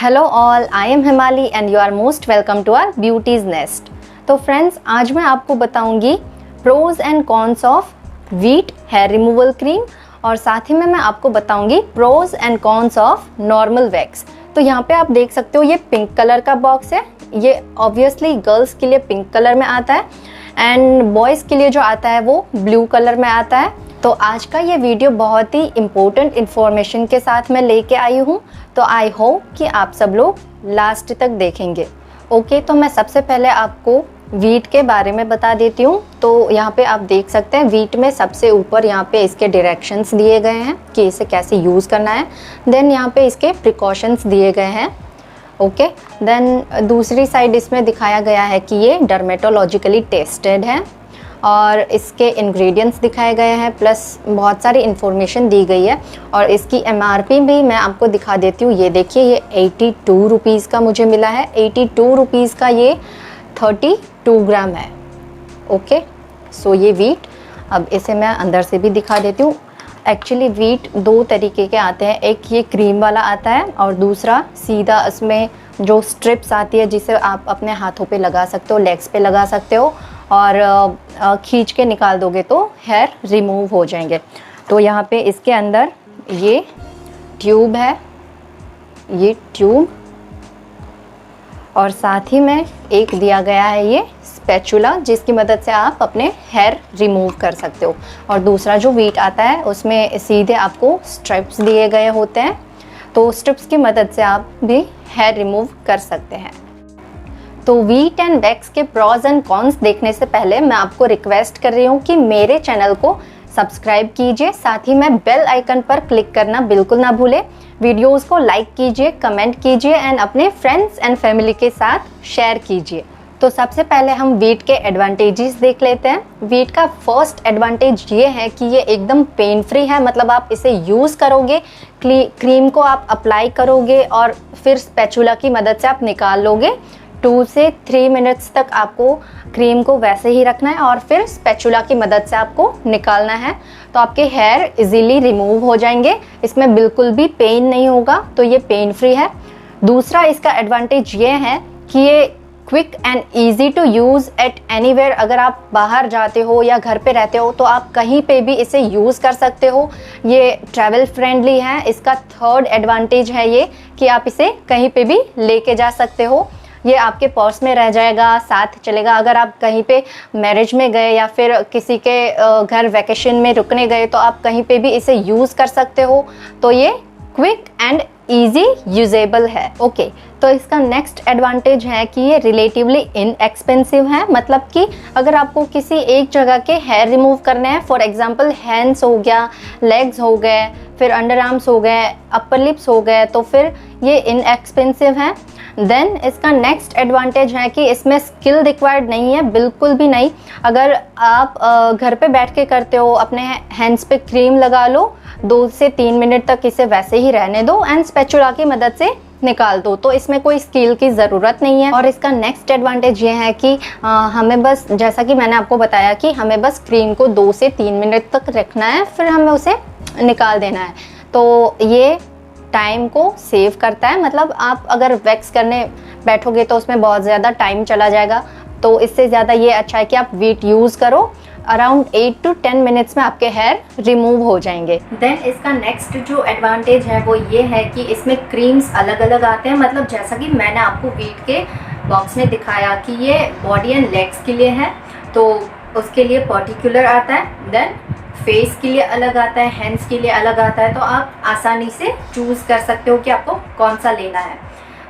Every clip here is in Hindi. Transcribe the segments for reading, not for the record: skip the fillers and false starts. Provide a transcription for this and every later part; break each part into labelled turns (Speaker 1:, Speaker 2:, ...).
Speaker 1: Hello all, I am Himali and you are most welcome to our beauties nest. तो फ्रेंड्स, आज मैं आपको बताऊंगी pros and cons of Veet hair removal cream और साथ ही में मैं आपको बताऊंगी pros and cons of normal wax. तो यहाँ पे आप देख सकते हो ये पिंक कलर का बॉक्स है। ये ऑब्वियसली गर्ल्स के लिए पिंक कलर में आता है एंड बॉयज़ के लिए जो आता है वो ब्लू कलर में आता है। तो आज का ये वीडियो बहुत ही इम्पोर्टेंट इन्फॉर्मेशन के साथ मैं लेके आई हूँ, तो आई होप कि आप सब लोग लास्ट तक देखेंगे। ओके, तो मैं सबसे पहले आपको व्हीट के बारे में बता देती हूँ। तो यहाँ पे आप देख सकते हैं व्हीट में सबसे ऊपर यहाँ पे इसके डायरेक्शंस दिए गए हैं कि इसे कैसे यूज़ करना है। देन यहाँ पे इसके प्रिकॉशंस दिए गए हैं। ओके, देन दूसरी साइड इसमें दिखाया गया है कि ये डर्मेटोलॉजिकली टेस्टेड है और इसके इंग्रेडिएंट्स दिखाए गए हैं, प्लस बहुत सारी इन्फॉर्मेशन दी गई है। और इसकी एमआरपी भी मैं आपको दिखा देती हूँ। ये देखिए, ये 82 रुपीज़ का मुझे मिला है। 82 रुपीज़ का ये 32 ग्राम है। ओके, सो ये व्हीट, अब इसे मैं अंदर से भी दिखा देती हूँ। एक्चुअली व्हीट दो तरीके के आते हैं, एक ये क्रीम वाला आता है और दूसरा सीधा इसमें जो स्ट्रिप्स आती है जिसे आप अपने हाथों पे लगा सकते हो, लेग्स पे लगा सकते हो और खींच के निकाल दोगे तो हेयर रिमूव हो जाएंगे। तो यहाँ पे इसके अंदर ये ट्यूब है, ये ट्यूब, और साथ ही में एक दिया गया है ये स्पैचुला जिसकी मदद से आप अपने हेयर रिमूव कर सकते हो। और दूसरा जो व्हीट आता है उसमें सीधे आपको स्ट्रिप्स दिए गए होते हैं, तो स्ट्रिप्स की मदद से आप भी हेयर रिमूव कर सकते हैं। तो व्हीट एंड वैक्स के प्रॉज एंड कॉन्स देखने से पहले मैं आपको रिक्वेस्ट कर रही हूँ कि मेरे चैनल को सब्सक्राइब कीजिए, साथ ही में बेल आइकन पर क्लिक करना बिल्कुल ना भूलें। वीडियोस को लाइक कीजिए, कमेंट कीजिए एंड अपने फ्रेंड्स एंड फैमिली के साथ शेयर कीजिए। तो सबसे पहले हम व्हीट के एडवांटेजेस देख लेते हैं। व्हीट का फर्स्ट एडवांटेज ये है कि ये एकदम पेन फ्री है, मतलब आप इसे यूज़ करोगे, क्रीम को आप अप्लाई करोगे और फिर स्पैचुला की मदद से आप निकाल लोगे। 2 से 3 मिनट्स तक आपको क्रीम को वैसे ही रखना है और फिर स्पैचुला की मदद से आपको निकालना है, तो आपके हेयर इजीली रिमूव हो जाएंगे। इसमें बिल्कुल भी पेन नहीं होगा, तो ये पेन फ्री है। दूसरा इसका एडवांटेज ये है कि ये quick and easy to use at anywhere. अगर आप बाहर जाते हो या घर पे रहते हो तो आप कहीं पे भी इसे यूज़ कर सकते हो। ये ट्रैवल फ्रेंडली है। इसका थर्ड एडवांटेज है ये कि आप इसे कहीं पे भी लेके जा सकते हो। ये आपके पर्स में रह जाएगा, साथ चलेगा। अगर आप कहीं पे मैरिज में गए या फिर किसी के घर वैकेशन में रुकने गए तो आप कहीं पे भी इसे यूज़ कर सकते हो। तो ये क्विक एंड ईजी यूजेबल है। ओके, तो इसका नेक्स्ट एडवांटेज है कि ये रिलेटिवली इनएक्सपेंसिव है। मतलब कि अगर आपको किसी एक जगह के हेयर रिमूव करने हैं, फॉर एग्जांपल हैंड्स हो गया, लेग्स हो गए, फिर अंडर आर्म्स हो गए, अपर लिप्स हो गए, तो फिर ये इनएक्सपेंसिव है। देन इसका नेक्स्ट एडवांटेज है कि इसमें स्किल रिक्वायर्ड नहीं है, बिल्कुल भी नहीं। अगर आप घर पे बैठ के करते हो, अपने हैंड्स पे क्रीम लगा लो, 2 से 3 मिनट तक इसे वैसे ही रहने दो एंड स्पैचुला की मदद से निकाल दो, तो इसमें कोई स्किल की ज़रूरत नहीं है। और इसका नेक्स्ट एडवांटेज ये है कि हमें बस, जैसा कि मैंने आपको बताया कि हमें बस क्रीम को 2 से 3 मिनट तक रखना है, फिर हमें उसे निकाल देना है। तो ये टाइम को सेव करता है। मतलब आप अगर वैक्स करने बैठोगे तो उसमें बहुत ज़्यादा टाइम चला जाएगा, तो इससे ज़्यादा ये अच्छा है कि आप व्हीट यूज़ करो। अराउंड 8 to 10 मिनट्स में आपके हेयर रिमूव हो जाएंगे। देन इसका नेक्स्ट जो एडवांटेज है वो ये है कि इसमें क्रीम्स अलग अलग आते हैं। मतलब जैसा कि मैंने आपको व्हीट के बॉक्स में दिखाया कि ये बॉडी एंड लेग्स के लिए है, तो उसके लिए पर्टिकुलर आता है। देन फेस के लिए अलग आता है, हैंड्स के लिए अलग आता है, तो आप आसानी से चूज़ कर सकते हो कि आपको कौन सा लेना है।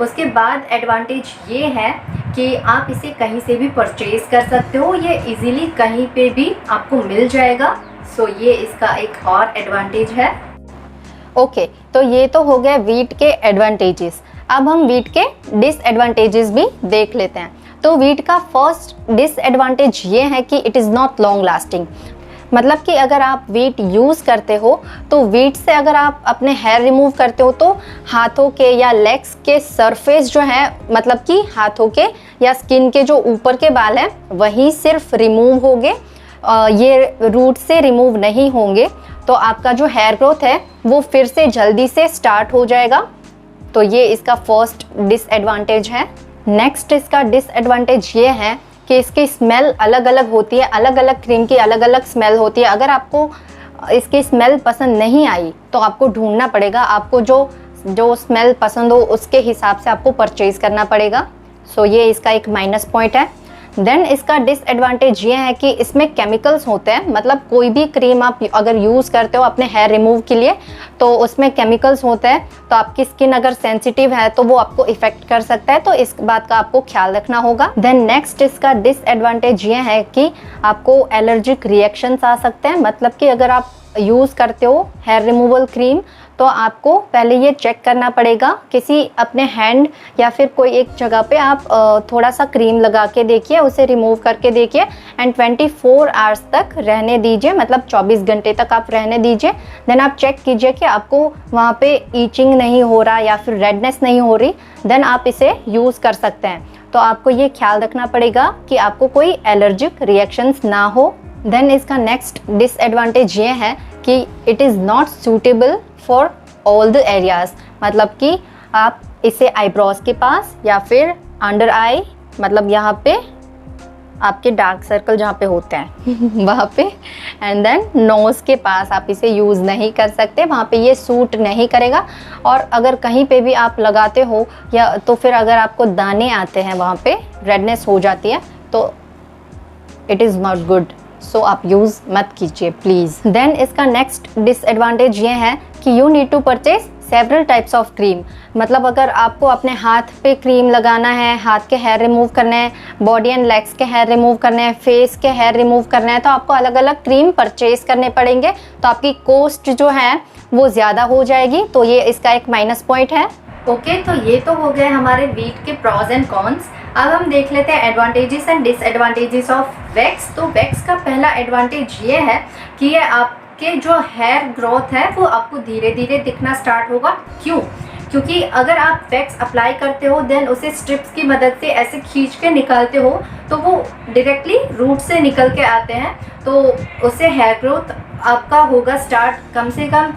Speaker 1: उसके बाद एडवांटेज ये है कि आप इसे कहीं से भी परचेज कर सकते हो, ये इजीली कहीं पे भी आपको मिल जाएगा। सो ये इसका एक और एडवांटेज है। ओके, तो ये तो हो गए व्हीट के एडवांटेजेस। अब हम व्हीट के डिसएडवांटेजेस भी देख लेते हैं। तो व्हीट का फर्स्ट डिसएडवांटेज ये है कि it is not long lasting. मतलब कि अगर आप व्हीट यूज़ करते हो तो व्हीट से अगर आप अपने हेयर रिमूव करते हो तो हाथों के या लेग्स के सरफेस जो है, मतलब कि हाथों के या स्किन के जो ऊपर के बाल हैं वही सिर्फ रिमूव होंगे, ये रूट से रिमूव नहीं होंगे। तो आपका जो हेयर ग्रोथ है वो फिर से जल्दी से स्टार्ट हो जाएगा। तो ये इसका फर्स्ट डिसएडवांटेज है। नेक्स्ट इसका डिसएडवांटेज ये है कि इसकी स्मेल अलग अलग होती है, अलग अलग क्रीम की अलग अलग स्मेल होती है। अगर आपको इसकी स्मेल पसंद नहीं आई तो आपको ढूंढना पड़ेगा, आपको जो स्मेल पसंद हो उसके हिसाब से आपको परचेज करना पड़ेगा। सो ये इसका एक माइनस पॉइंट है। देन इसका डिसएडवांटेज ये है कि इसमें केमिकल्स होते हैं, मतलब कोई भी क्रीम आप अगर यूज़ करते हो अपने हेयर रिमूव के लिए तो उसमें केमिकल्स होते हैं, तो आपकी स्किन अगर सेंसिटिव है तो वो आपको इफेक्ट कर सकता है, तो इस बात का आपको ख्याल रखना होगा। देन नेक्स्ट इसका डिसएडवांटेज ये है कि आपको एलर्जिक रिएक्शंस आ सकते हैं, मतलब कि अगर आप यूज़ करते हो हेयर रिमूवल क्रीम तो आपको पहले ये चेक करना पड़ेगा, किसी अपने हैंड या फिर कोई एक जगह पे आप थोड़ा सा क्रीम लगा के देखिए, उसे रिमूव करके देखिए एंड 24 आवर्स तक रहने दीजिए, मतलब 24 घंटे तक आप रहने दीजिए। देन आप चेक कीजिए कि आपको वहाँ पे ईचिंग नहीं हो रहा या फिर रेडनेस नहीं हो रही, देन आप इसे यूज़ कर सकते हैं। तो आपको ये ख्याल रखना पड़ेगा कि आपको कोई एलर्जिक रिएक्शंस ना हो। देन इसका नेक्स्ट डिसएडवांटेज ये है कि it is not suitable for all the areas, मतलब कि आप इसे आईब्रोज के पास या फिर अंडर आई, मतलब यहाँ पे आपके डार्क सर्कल जहाँ पे होते हैं वहाँ पे, एंड देन नोज़ के पास आप इसे यूज़ नहीं कर सकते, वहाँ पे ये सूट नहीं करेगा। और अगर कहीं पे भी आप लगाते हो या तो फिर अगर आपको दाने आते हैं वहाँ पे रेडनेस हो जाती है, तो it is not good, so आप यूज़ मत कीजिए प्लीज़। देन इसका नेक्स्ट डिसएडवांटेज ये है कि you need to purchase several types of cream, मतलब अगर आपको अपने हाथ पे क्रीम लगाना है, हाथ के हेयर रिमूव करने हैं, बॉडी एंड लेग्स के हेयर रिमूव करने हैं, फेस के हेयर रिमूव करने हैं, तो आपको अलग अलग क्रीम परचेज करने पड़ेंगे, तो आपकी कॉस्ट जो है वो ज़्यादा हो जाएगी, तो ये इसका एक माइनस पॉइंट है। ओके, तो ये तो हो गए हमारे वीट के प्रॉज एंड कॉन्स। अब हम देख लेते हैं advantages and disadvantages of wax. तो वैक्स का पहला एडवांटेज ये है कि ये आपके जो हेयर ग्रोथ है वो आपको धीरे धीरे दिखना स्टार्ट होगा। क्यों? क्योंकि अगर आप वैक्स अप्लाई करते हो देन उसे स्ट्रिप्स की मदद से ऐसे खींच के निकालते हो तो वो डायरेक्टली रूट से निकल के आते हैं, तो उससे हेयर ग्रोथ आपका होगा स्टार्ट कम से कम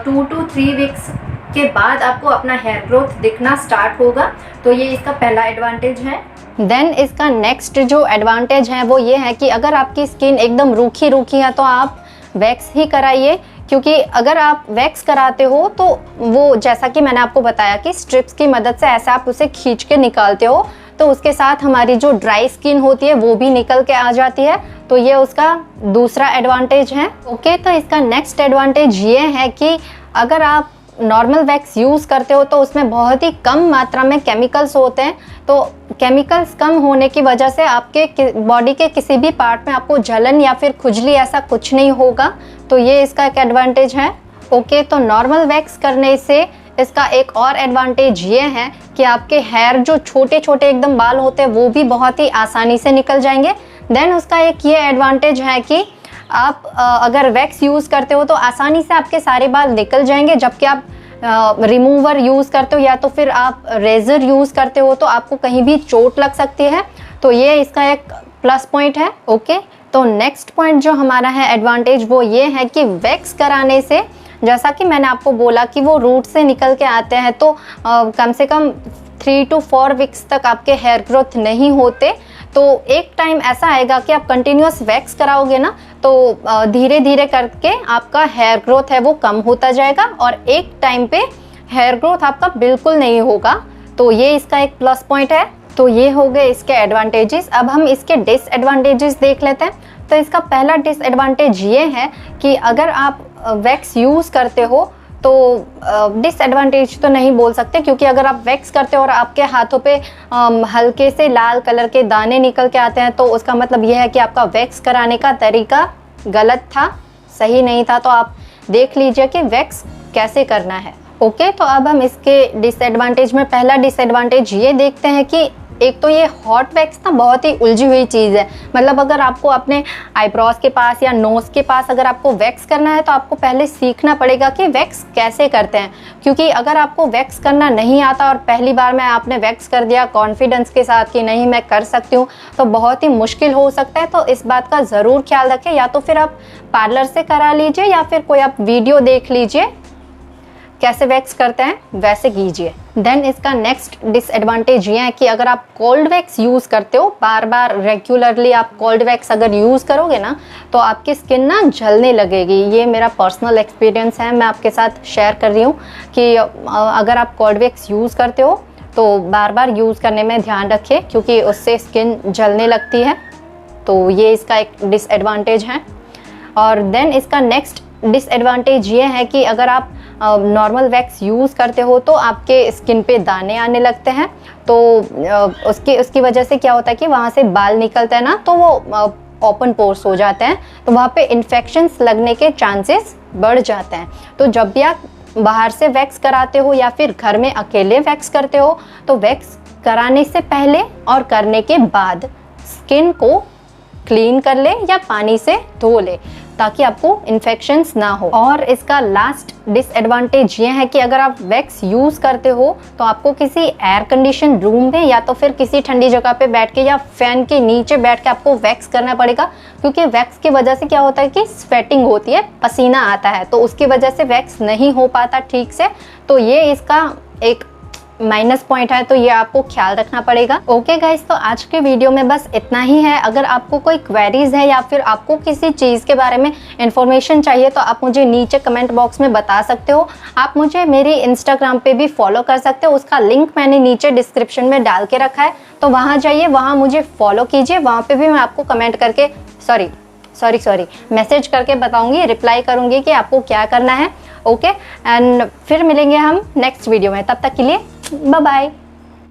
Speaker 1: 2 to 3 वीक्स के बाद आपको अपना हेयर ग्रोथ दिखना स्टार्ट होगा, तो ये इसका पहला एडवांटेज है। देन इसका नेक्स्ट जो एडवांटेज है वो ये है कि अगर आपकी स्किन एकदम रूखी रूखी है तो आप वैक्स ही कराइए, क्योंकि अगर आप वैक्स कराते हो तो वो जैसा कि मैंने आपको बताया कि स्ट्रिप्स की मदद से ऐसे आप उसे खींच के निकालते हो, तो उसके साथ हमारी जो ड्राई स्किन होती है वो भी निकल के आ जाती है, तो ये उसका दूसरा एडवांटेज है। ओके, तो इसका नेक्स्ट एडवांटेज ये है कि अगर आप नॉर्मल वैक्स यूज़ करते हो तो उसमें बहुत ही कम मात्रा में केमिकल्स होते हैं, तो केमिकल्स कम होने की वजह से आपके बॉडी के किसी भी पार्ट में आपको जलन या फिर खुजली ऐसा कुछ नहीं होगा, तो ये इसका एक एडवांटेज है। ओके, तो नॉर्मल वैक्स करने से इसका एक और एडवांटेज ये है कि आपके हेयर जो छोटे छोटे एकदम बाल होते हैं वो भी बहुत ही आसानी से निकल जाएंगे। देन उसका एक ये एडवांटेज है कि आप अगर वैक्स यूज़ करते हो तो आसानी से आपके सारे बाल निकल जाएंगे, जबकि आप रिमूवर यूज़ करते हो या तो फिर आप रेज़र यूज़ करते हो तो आपको कहीं भी चोट लग सकती है, तो ये इसका एक प्लस पॉइंट है। ओके, तो नेक्स्ट पॉइंट जो हमारा है एडवांटेज वो ये है कि वैक्स कराने से, जैसा कि मैंने आपको बोला कि वो रूट से निकल के आते हैं, तो कम से कम 3 to 4 वीक्स तक आपके हेयर ग्रोथ नहीं होते, तो एक टाइम ऐसा आएगा कि आप कंटिन्यूस वैक्स कराओगे ना तो धीरे धीरे करके आपका हेयर ग्रोथ है वो कम होता जाएगा और एक टाइम पे हेयर ग्रोथ आपका बिल्कुल नहीं होगा, तो ये इसका एक प्लस पॉइंट है। तो ये हो गए इसके एडवांटेजेस। अब हम इसके डिसएडवांटेजेस देख लेते हैं। तो इसका पहला डिसएडवांटेज ये है कि अगर आप वैक्स यूज़ करते हो तो डिसएडवांटेज तो नहीं बोल सकते, क्योंकि अगर आप वैक्स करते हो और आपके हाथों पे हल्के से लाल कलर के दाने निकल के आते हैं तो उसका मतलब यह है कि आपका वैक्स कराने का तरीका गलत था, सही नहीं था, तो आप देख लीजिए कि वैक्स कैसे करना है। ओके, तो अब हम इसके डिसएडवांटेज में पहला डिसएडवांटेज ये देखते हैं कि एक तो ये हॉट वैक्स ना बहुत ही उलझी हुई चीज़ है, मतलब अगर आपको अपने आईब्रोज के पास या नोज़ के पास अगर आपको वैक्स करना है तो आपको पहले सीखना पड़ेगा कि वैक्स कैसे करते हैं, क्योंकि अगर आपको वैक्स करना नहीं आता और पहली बार में आपने वैक्स कर दिया कॉन्फिडेंस के साथ कि नहीं मैं कर सकती हूँ, तो बहुत ही मुश्किल हो सकता है। तो इस बात का ज़रूर ख्याल रखें, या तो फिर आप पार्लर से करा लीजिए या फिर कोई आप वीडियो देख लीजिए कैसे वैक्स करते हैं वैसे कीजिए। देन इसका नेक्स्ट डिसएडवांटेज ये है कि अगर आप कोल्ड वैक्स यूज़ करते हो, बार बार रेगुलरली आप कोल्ड वैक्स अगर यूज़ करोगे ना, तो आपकी स्किन ना जलने लगेगी। ये मेरा पर्सनल एक्सपीरियंस है, मैं आपके साथ शेयर कर रही हूँ कि अगर आप कोल्ड वैक्स यूज़ करते हो तो बार बार यूज़ करने में ध्यान रखें, क्योंकि उससे स्किन जलने लगती है। तो ये इसका एक डिसएडवांटेज है। और देन इसका नेक्स्ट डिसएडवांटेज ये है कि अगर आप नॉर्मल वैक्स यूज़ करते हो तो आपके स्किन पे दाने आने लगते हैं। तो उसकी वजह से क्या होता है कि वहाँ से बाल निकलता है ना, तो वो ओपन पोर्स हो जाते हैं, तो वहाँ पे इन्फेक्शंस लगने के चांसेस बढ़ जाते हैं। तो जब भी आप बाहर से वैक्स कराते हो या फिर घर में अकेले वैक्स करते हो, तो वैक्स कराने से पहले और करने के बाद स्किन को क्लीन कर ले या पानी से धो ले, ताकि आपको इन्फेक्शंस ना हो। और इसका लास्ट डिसएडवांटेज ये है कि अगर आप वैक्स यूज़ करते हो तो आपको किसी एयर कंडीशन रूम में या तो फिर किसी ठंडी जगह पे बैठ के या फैन के नीचे बैठ के आपको वैक्स करना पड़ेगा, क्योंकि वैक्स की वजह से क्या होता है कि स्वेटिंग होती है, पसीना आता है, तो उसकी वजह से वैक्स नहीं हो पाता ठीक से। तो ये इसका एक माइनस पॉइंट है, तो ये आपको ख्याल रखना पड़ेगा। ओके गाइस, तो आज के वीडियो में बस इतना ही है। अगर आपको कोई क्वेरीज है या फिर आपको किसी चीज़ के बारे में इंफॉर्मेशन चाहिए तो आप मुझे नीचे कमेंट बॉक्स में बता सकते हो। आप मुझे मेरी इंस्टाग्राम पे भी फॉलो कर सकते हो, उसका लिंक मैंने नीचे डिस्क्रिप्शन में डाल के रखा है, तो वहाँ जाइए, वहाँ मुझे फॉलो कीजिए। वहाँ पर भी मैं आपको कमेंट करके सॉरी मैसेज करके बताऊंगी, रिप्लाई करूंगी कि आपको क्या करना है। ओके, एंड फिर मिलेंगे हम नेक्स्ट वीडियो में, तब तक के लिए बाय बाय।